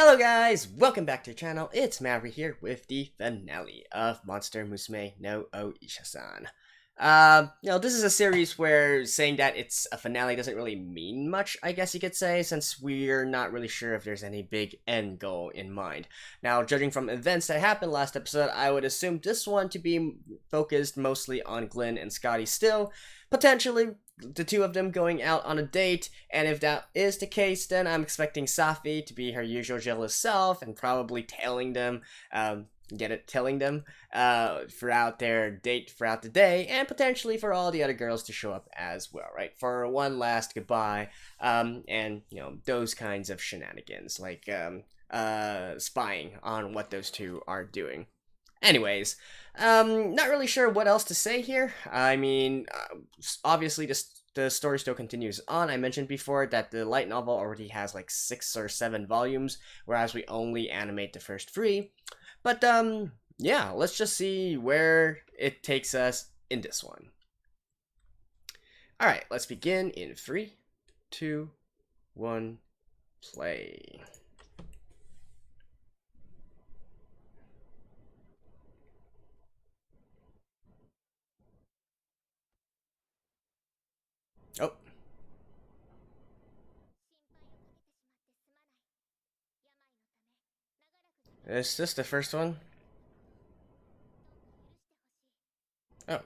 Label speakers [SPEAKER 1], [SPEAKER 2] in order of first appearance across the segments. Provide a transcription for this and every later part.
[SPEAKER 1] Hello guys, welcome back to the channel. It's Maverick here with the finale of Monster Musume no Oishasan. This is a series where saying that it's a finale doesn't really mean much, I guess you could say, since we're not really sure if there's any big end goal in mind. Now, judging from events that happened last episode, I would assume this one to be focused mostly on Glenn and Skadi still, potentially the two of them going out on a date, and if that is the case, then I'm expecting Sapphee to be her usual jealous self and probably telling them, throughout their date throughout the day, and potentially for all the other girls to show up as well, right? For one last goodbye, and, those kinds of shenanigans, like, spying on what those two are doing. Anyways, not really sure what else to say here. I mean, obviously the story still continues on. I mentioned before that the light novel already has like 6 or 7 volumes, whereas we only animate the first 3. But, yeah, let's just see where it takes us in this one. Alright, let's begin in 3, 2, 1, play. Oh. Is this the first one? Oh.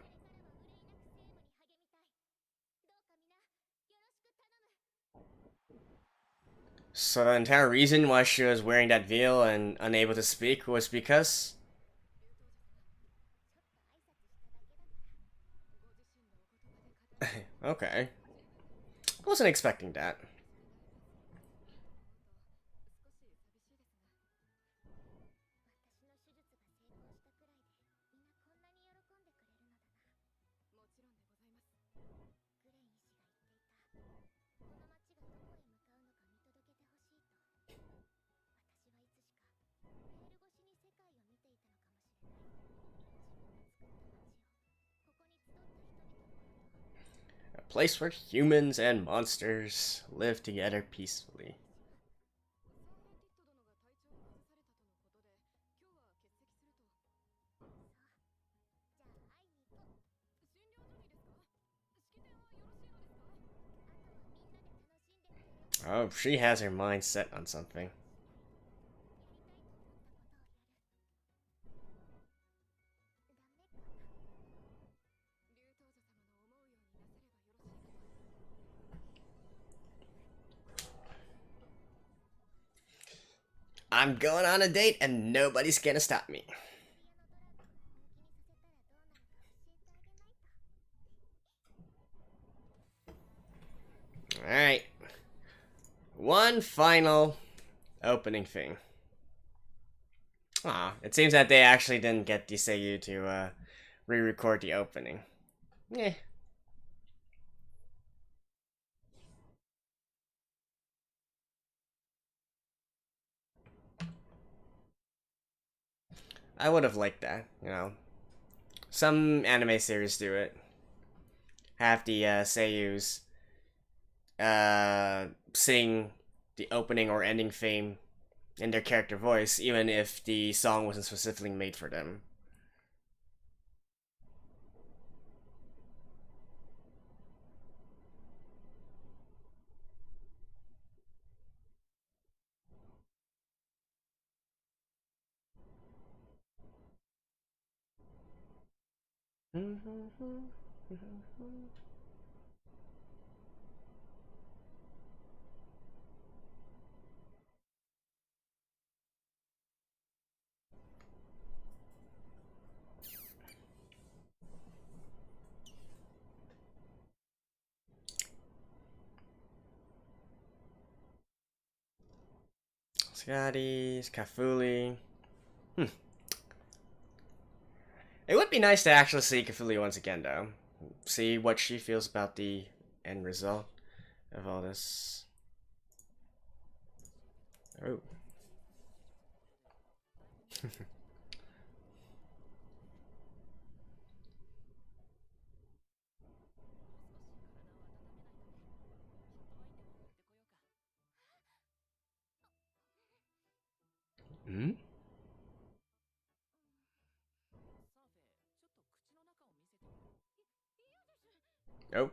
[SPEAKER 1] So the entire reason why she was wearing that veil and unable to speak was because... Okay. Wasn't expecting that. A place where humans and monsters live together peacefully. Oh, she has her mind set on something. I'm going on a date and nobody's gonna stop me. Alright. One final opening thing. Aw, it seems that they actually didn't get the Seiyu to re-record the opening. Eh. I would have liked that, Some anime series do it. Have the seiyus sing the opening or ending theme in their character voice, even if the song wasn't specifically made for them. Skadi's, Kafuli. It would be nice to actually see Kafuli once again, though. See what she feels about the end result of all this. Oh. Hmm? Oh.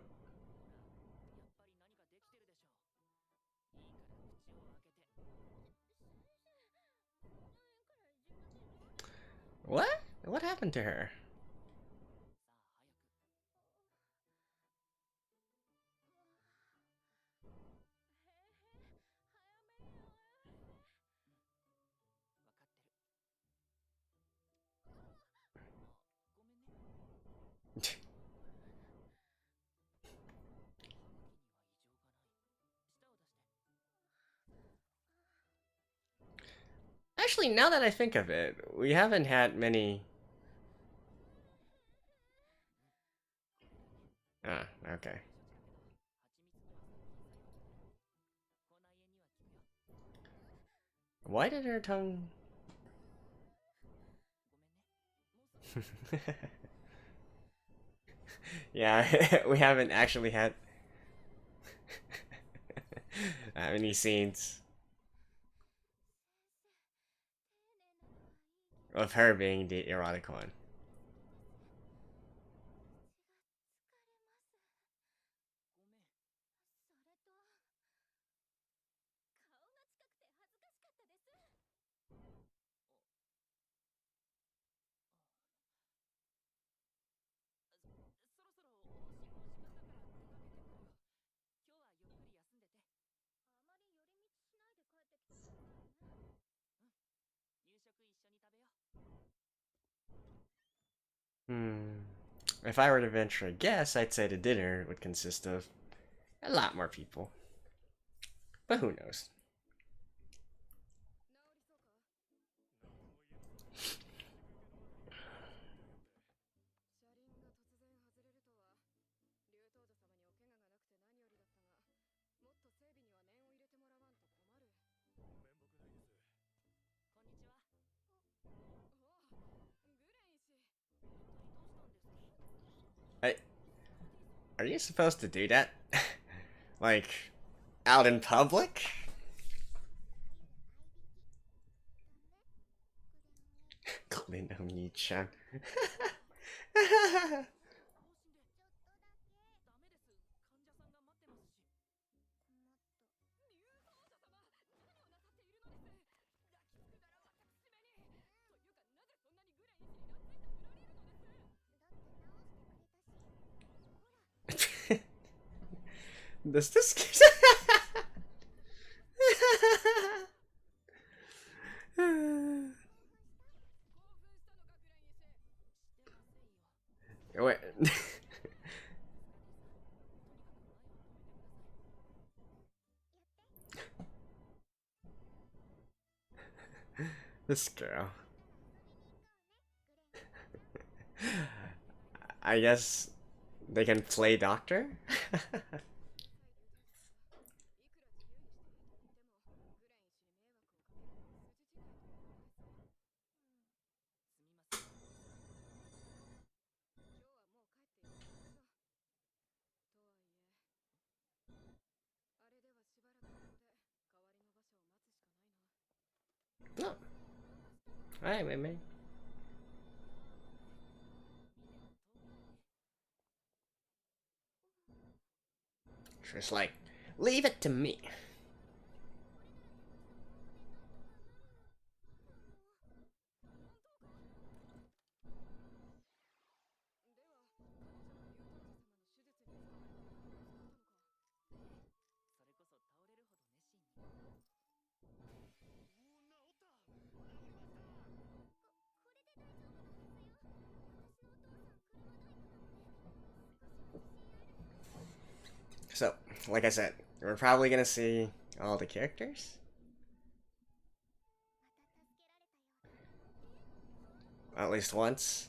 [SPEAKER 1] What? What happened to her? Actually, now that I think of it, we haven't had many. Ah, okay. Why did her tongue... Yeah, we haven't actually had many scenes of her being the erotic one. Hmm. If I were to venture a guess, I'd say the dinner would consist of a lot more people. But who knows? I, are you supposed to do that? Like, out in public? Glenn and Skadi. 出して好きじゃん。Wait. This girl. I guess they can play doctor? No. Alright, wait. Just like, leave it to me. So, like I said, we're probably gonna see all the characters. At least once.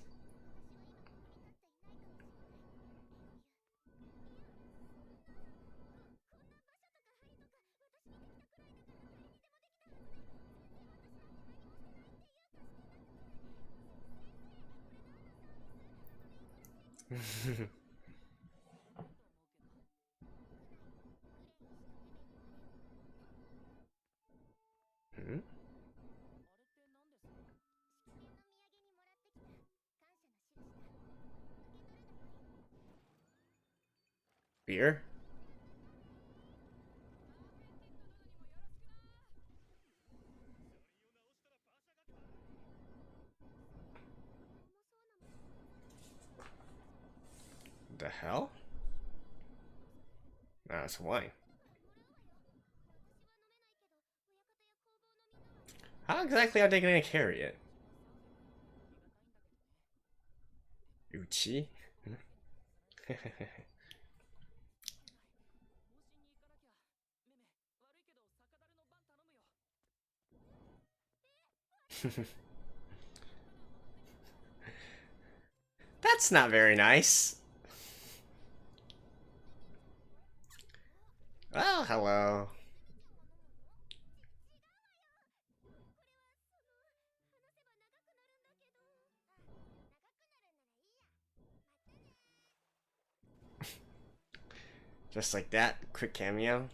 [SPEAKER 1] Hmm? Beer? The hell? No, it's wine. How exactly are they gonna carry it? Uchi? That's not very nice. Well, hello. Just like that, quick cameo.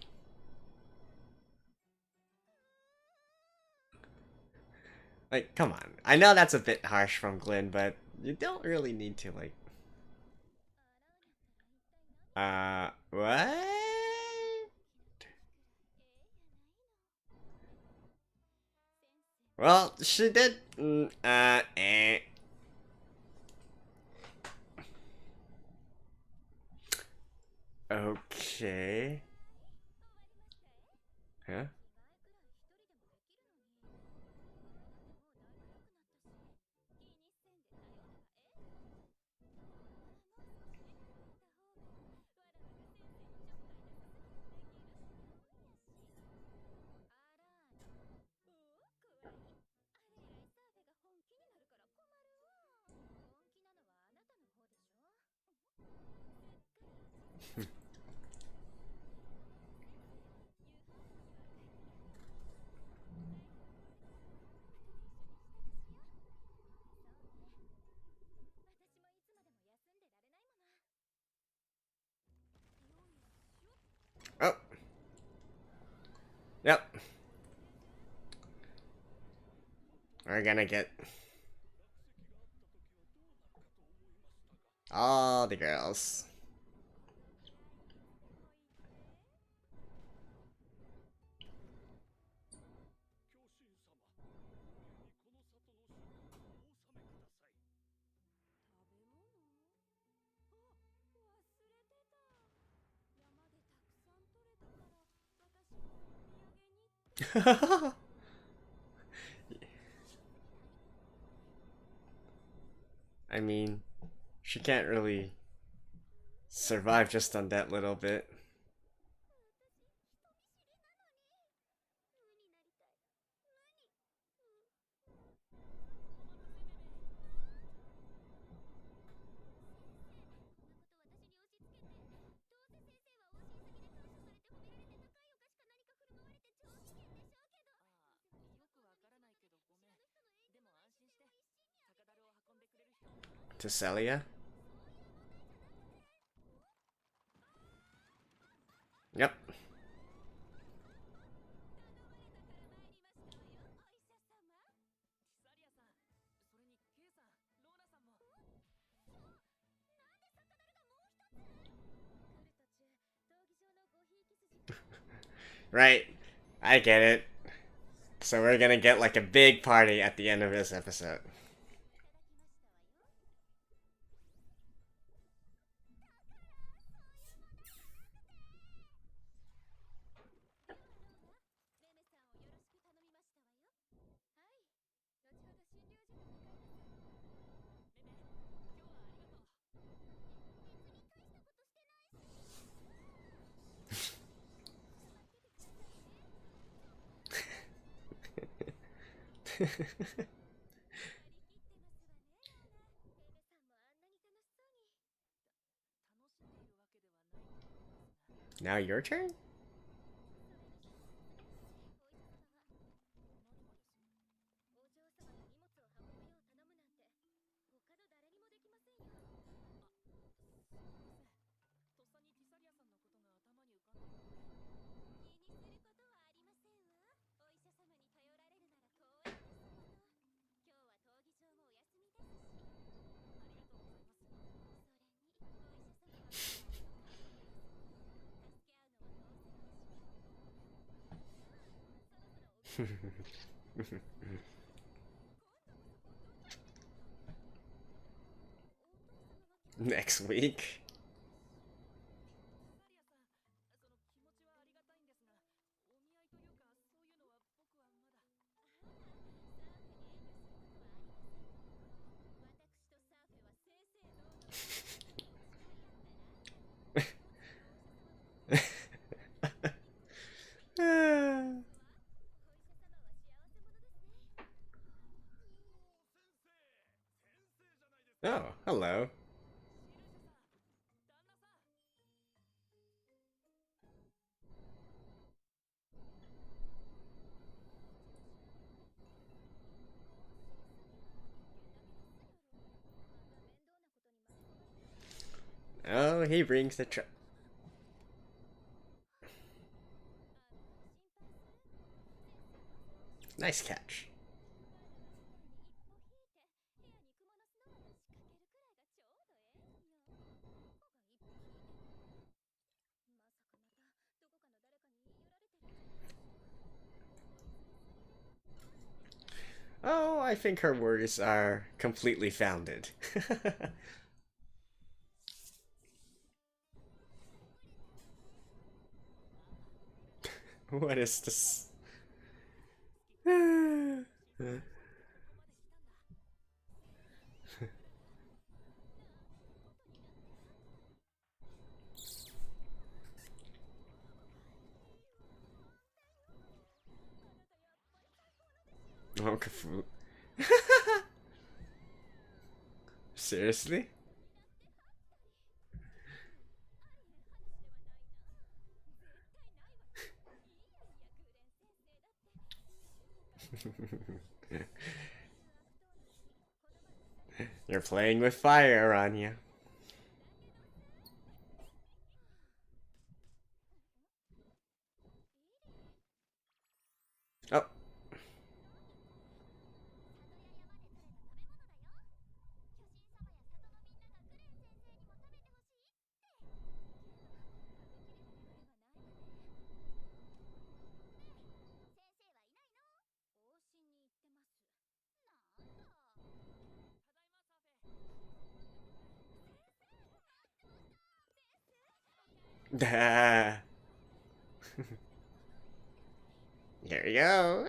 [SPEAKER 1] Like, come on. I know that's a bit harsh from Glenn, but you don't really need to, like... What? Well, she did... Okay. Huh? Oh. Yep. We're gonna get all the girls. I mean, she can't really survive just on that little bit. To Celia? Yep. Right. I get it. So we're gonna get like a big party at the end of this episode. Now your turn? Next week. Oh, hello. Oh, he brings the truck. Nice catch. Oh, I think her words are completely founded. What is this? Oh, Kafu. Seriously? You're playing with fire, Anya. Oh. Here we go.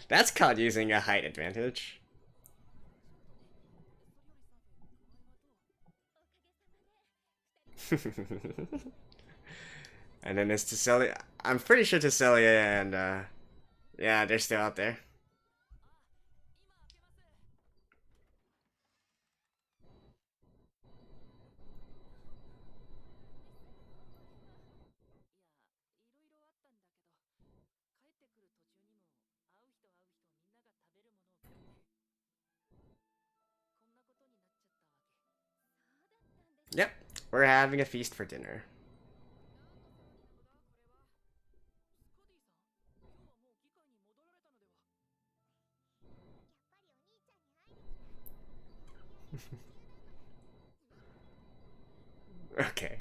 [SPEAKER 1] That's called using a height advantage. And then it's Tesselia. I'm pretty sure Tesselia and yeah, they're still out there. Yep, we're having a feast for dinner. Okay.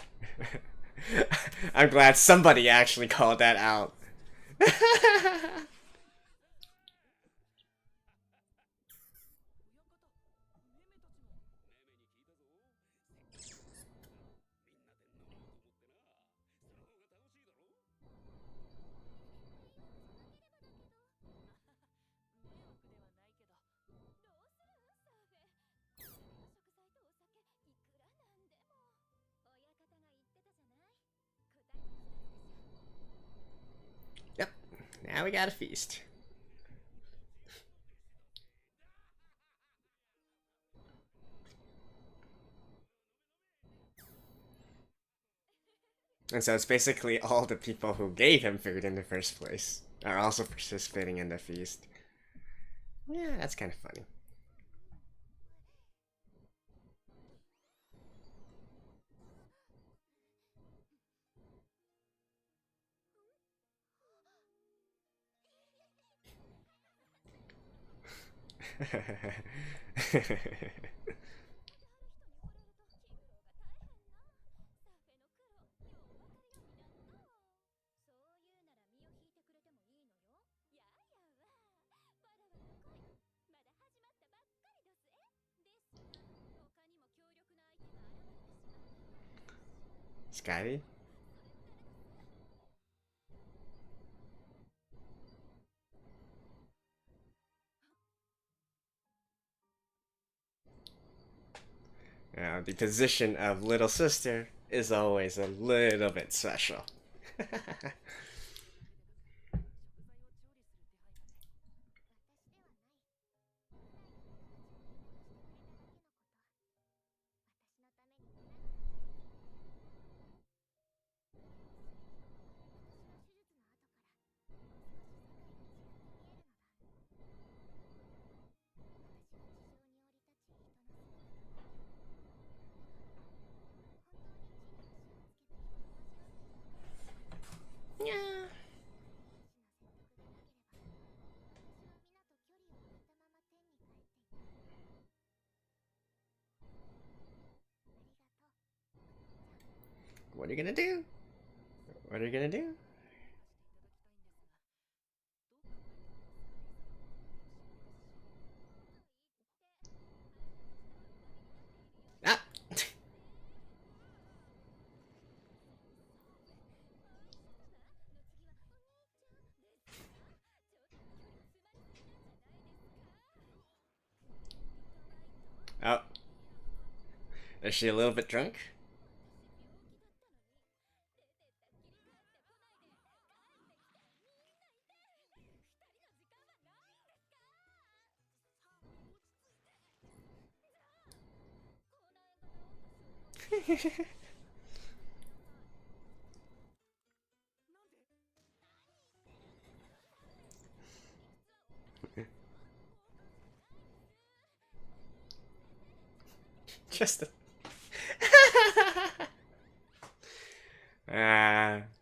[SPEAKER 1] I'm glad somebody actually called that out. Yep, now we got a feast. And so it's basically all the people who gave him food in the first place are also participating in the feast. Yeah, that's kind of funny. Skadi? The position of little sister is always a little bit special. Yeah. What are you gonna do? What are you gonna do? Ah! Oh. Is she a little bit drunk? Just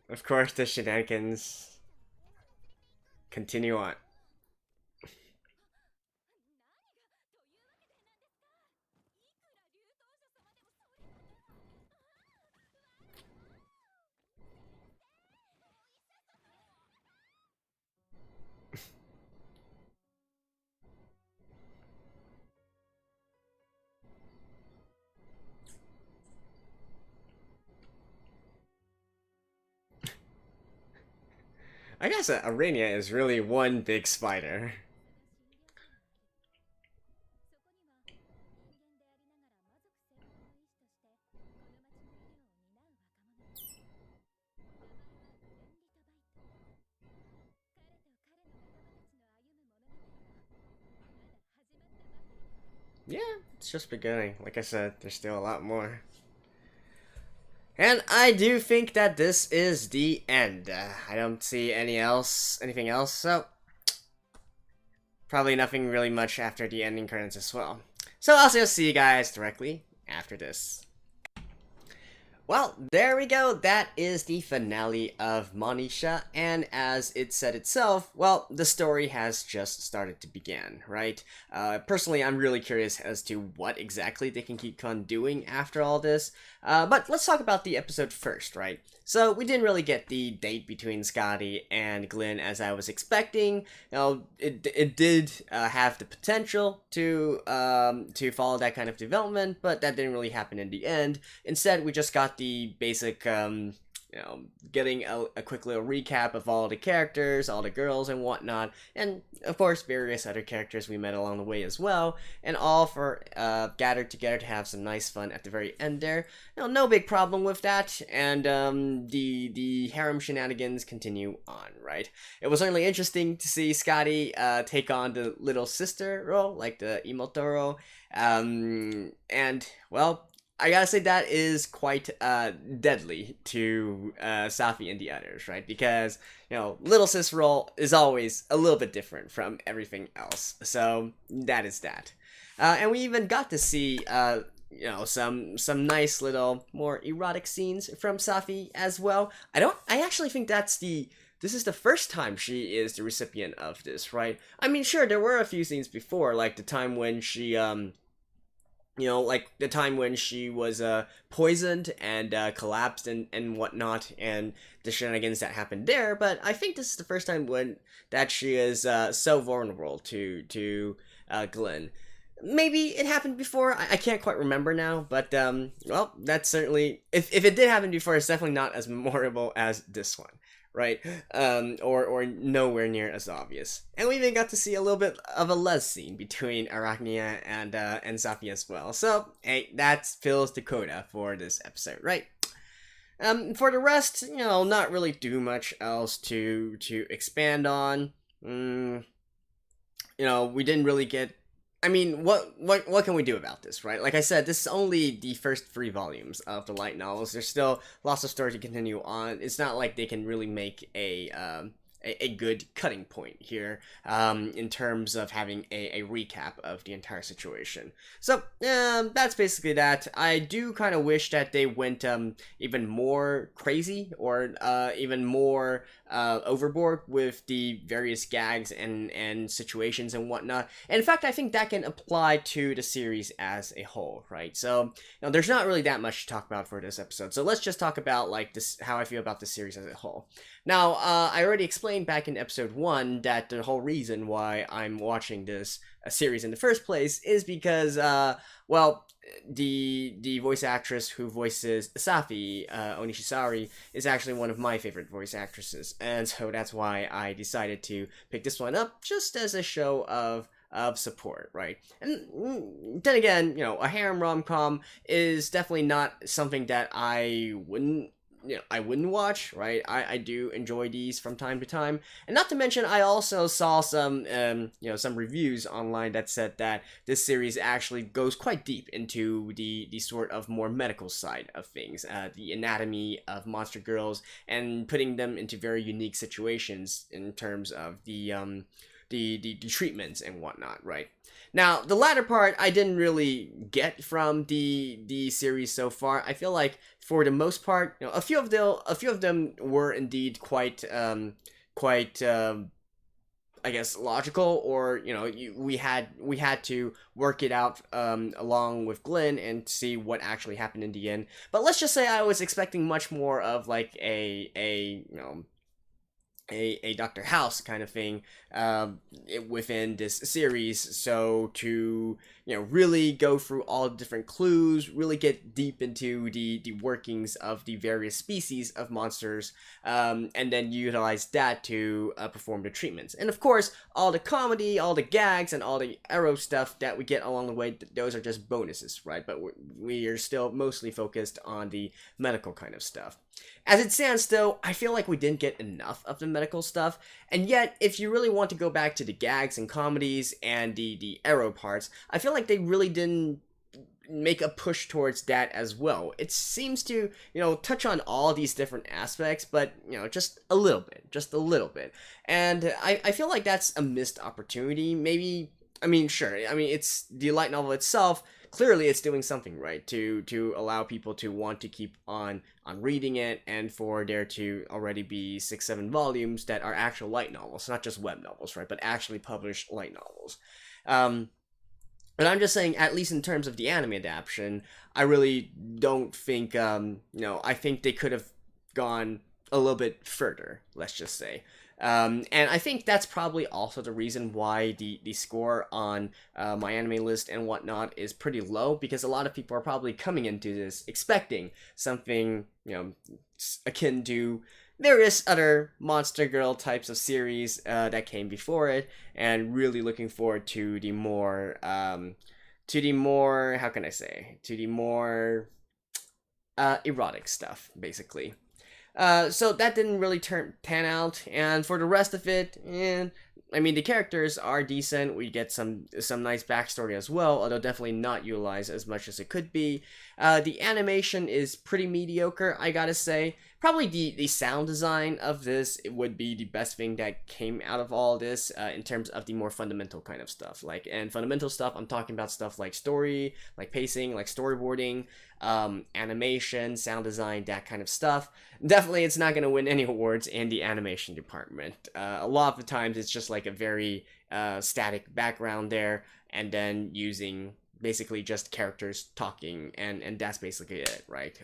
[SPEAKER 1] of course the shenanigans continue on. I guess Arania is really one big spider. Yeah, it's just beginning. Like I said, there's still a lot more. And I do think that this is the end. I don't see anything else, so probably nothing really much after the ending credits as well. So I'll just see you guys directly after this. Well, there we go. That is the finale of Monisha, and as it said itself, well, the story has just started to begin, right? Personally, I'm really curious as to what exactly they can keep on doing after all this, but let's talk about the episode first, right? So, we didn't really get the date between Skadi and Glenn as I was expecting. You know, it did have the potential to follow that kind of development, but that didn't really happen in the end. Instead, we just got the basic, getting a quick little recap of all the characters, all the girls and whatnot, and of course various other characters we met along the way as well, and all for gathered together to have some nice fun at the very end there. No big problem with that, and the harem shenanigans continue on, right? It was certainly interesting to see Skadi take on the little sister role, like the Imotoro, and well, I gotta say that is quite deadly to Sapphee and the others, right? Because, little sis role is always a little bit different from everything else. So that is that. And we even got to see, some nice little more erotic scenes from Sapphee as well. I actually think this is the first time she is the recipient of this, right? I mean, sure, there were a few scenes before, like the time when she, like the time when she was poisoned and collapsed and whatnot, and the shenanigans that happened there. But I think this is the first time that she is so vulnerable to Glenn. maybe it happened before. I can't quite remember now, but well, that's certainly, if it did happen before, it's definitely not as memorable as this one, right? Or nowhere near as obvious. And we even got to see a little bit of a les scene between Arachnia and Sapphee as well. So hey, that fills the quota for this episode, right? For the rest, not really too much else to expand on. We didn't really get. I mean, what can we do about this, right? Like I said, this is only the first 3 volumes of the light novels. There's still lots of story to continue on. It's not like they can really make a good cutting point here in terms of having a recap of the entire situation. So that's basically that. I do kind of wish that they went even more crazy or even more overboard with the various gags and situations and whatnot. And in fact, I think that can apply to the series as a whole, right? So there's not really that much to talk about for this episode. So let's just talk about like this, how I feel about the series as a whole. Now, I already explained back in episode 1 that the whole reason why I'm watching this series in the first place is because, well, the voice actress who voices Sapphee, Onishisari, is actually one of my favorite voice actresses, and so that's why I decided to pick this one up, just as a show of support, right? And then again, a harem rom-com is definitely not something that I wouldn't watch, right? I do enjoy these from time to time, and not to mention, I also saw some some reviews online that said that this series actually goes quite deep into the sort of more medical side of things, the anatomy of monster girls, and putting them into very unique situations in terms of the treatments and whatnot, right? Now, the latter part I didn't really get from the series so far. I feel like for the most part, a few of them were indeed quite I guess logical, or we had to work it out along with Glenn and see what actually happened in the end. But let's just say I was expecting much more of like a Dr. House kind of thing within this series, so to really go through all the different clues, really get deep into the workings of the various species of monsters, and then utilize that to perform the treatments. And of course, all the comedy, all the gags, and all the arrow stuff that we get along the way, those are just bonuses, right? But we are still mostly focused on the medical kind of stuff. As it stands, though, I feel like we didn't get enough of the medical stuff, and yet, if you really want to go back to the gags and comedies and the arrow parts, I feel like they really didn't make a push towards that as well. It seems to, touch on all these different aspects, but, just a little bit. And I feel like that's a missed opportunity. Maybe, sure, it's the light novel itself. Clearly it's doing something right to allow people to want to keep on reading it, and for there to already be 6-7 volumes that are actual light novels, not just web novels, right, but actually published light novels. But I'm just saying, at least in terms of the anime adaptation, I really don't think, I think they could have gone a little bit further, let's just say. And I think that's probably also the reason why the score on my anime list and whatnot is pretty low, because a lot of people are probably coming into this expecting something, akin to various other Monster Girl types of series that came before it, and really looking forward to the more, how can I say, to the more erotic stuff, basically. So that didn't really pan out, and for the rest of it, the characters are decent. We get some nice backstory as well, although definitely not utilized as much as it could be. The animation is pretty mediocre, I gotta say. Probably the sound design of this would be the best thing that came out of all this, in terms of the more fundamental kind of stuff. And fundamental stuff, I'm talking about stuff like story, like pacing, like storyboarding, animation, sound design, that kind of stuff. Definitely, it's not going to win any awards in the animation department. A lot of the times, it's just like a very static background there, and then using basically just characters talking, and that's basically it, right?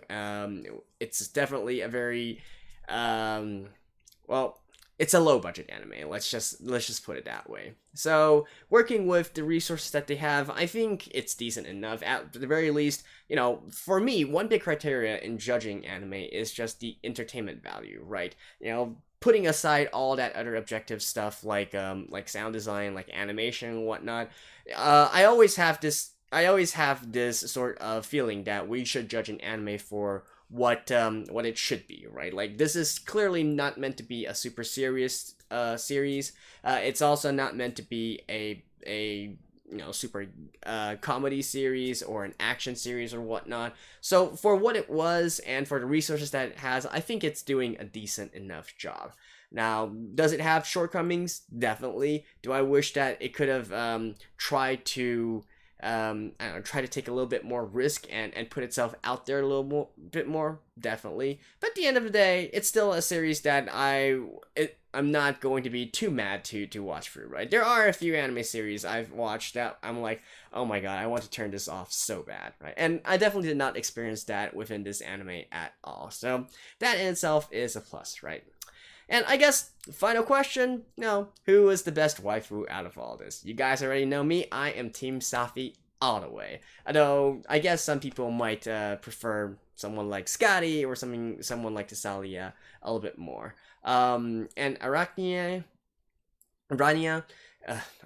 [SPEAKER 1] It's definitely a very, well, it's a low budget anime. Let's just put it that way. So working with the resources that they have, I think it's decent enough. At the very least, you know, for me, one big criteria in judging anime is just the entertainment value, right? You know, putting aside all that other objective stuff like sound design, like animation and whatnot. I always have this sort of feeling that we should judge an anime for what it should be, right? Like, this is clearly not meant to be a super serious series. It's also not meant to be a you know, super comedy series or an action series or whatnot. So for what it was and for the resources that it has, I think it's doing a decent enough job. Now, does it have shortcomings? Definitely. Do I wish that it could have tried to I don't know, try to take a little bit more risk and put itself out there a little bit more? Definitely. But at the end of the day, it's still a series that I'm not going to be too mad to watch through, right? There are a few anime series I've watched that I'm like, oh my god, I want to turn this off so bad, right? And I definitely did not experience that within this anime at all. So that in itself is a plus, right? And I guess, final question, who is the best waifu out of all this? You guys already know me, I am Team Sapphee all the way. Although, I guess some people might prefer someone like Skadi or someone like Tasalia a little bit more. And Arania,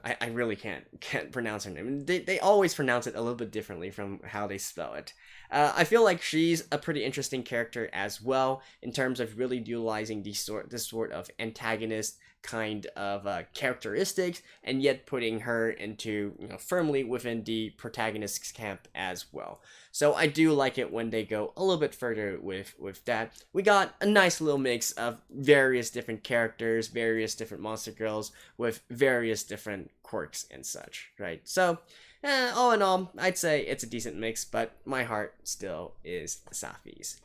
[SPEAKER 1] I really can't pronounce her name. They always pronounce it a little bit differently from how they spell it. I feel like she's a pretty interesting character as well in terms of really utilizing this sort of antagonist kind of characteristics, and yet putting her into, you know, firmly within the protagonist's camp as well. So I do like it when they go a little bit further with that. We got a nice little mix of various different characters, various different monster girls with various different quirks and such, right? So all in all, I'd say it's a decent mix, but my heart still is Sapphee's.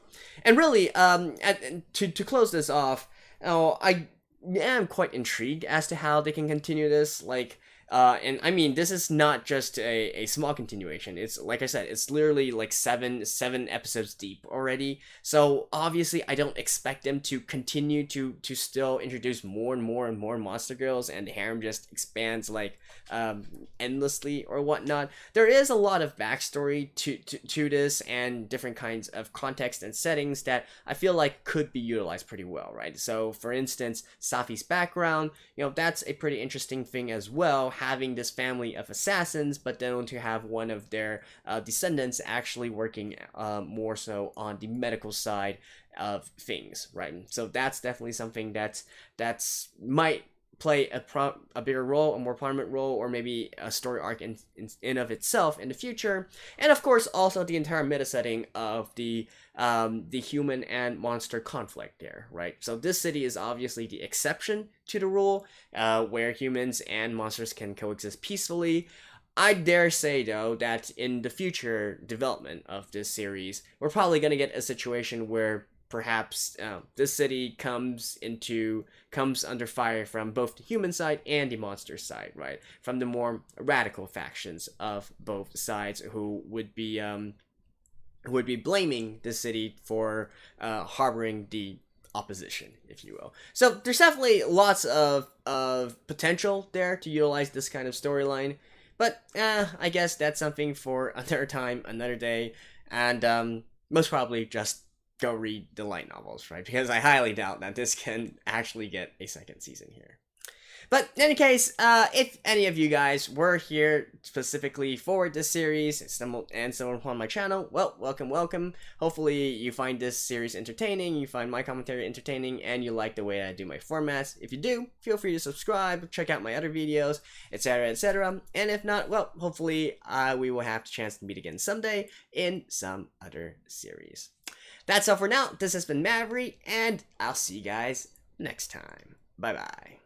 [SPEAKER 1] And really, to close this off, I am quite intrigued as to how they can continue this. Like, and I mean, this is not just a small continuation. It's, like I said, it's literally like seven episodes deep already. So obviously, I don't expect them to continue to still introduce more and more monster girls, and the harem just expands like endlessly or whatnot. There is a lot of backstory to this, and different kinds of context and settings that I feel like could be utilized pretty well, right? So, for instance, Sapphee's background, that's a pretty interesting thing as well, having this family of assassins, but then to have one of their descendants actually working more so on the medical side of things, right? So that's definitely something that's might play a bigger role, a more prominent role, or maybe a story arc in of itself in the future. And of course, also the entire meta setting of the human and monster conflict there, right? So this city is obviously the exception to the rule, where humans and monsters can coexist peacefully. I dare say, though, that in the future development of this series, we're probably going to get a situation where perhaps this city comes under fire from both the human side and the monster side, right? From the more radical factions of both sides, who would be blaming the city for harboring the opposition, if you will. So there's definitely lots of potential there to utilize this kind of storyline, but I guess that's something for another time, another day, and most probably just go read the light novels, right? Because I highly doubt that this can actually get a second season here. But in any case, if any of you guys were here specifically for this series and stumbled upon my channel, well, welcome. Hopefully you find this series entertaining, you find my commentary entertaining, and you like the way I do my formats. If you do, feel free to subscribe, check out my other videos, etc, etc. And if not, well, hopefully we will have the chance to meet again someday in some other series. That's all for now. This has been Maverick, and I'll see you guys next time. Bye-bye.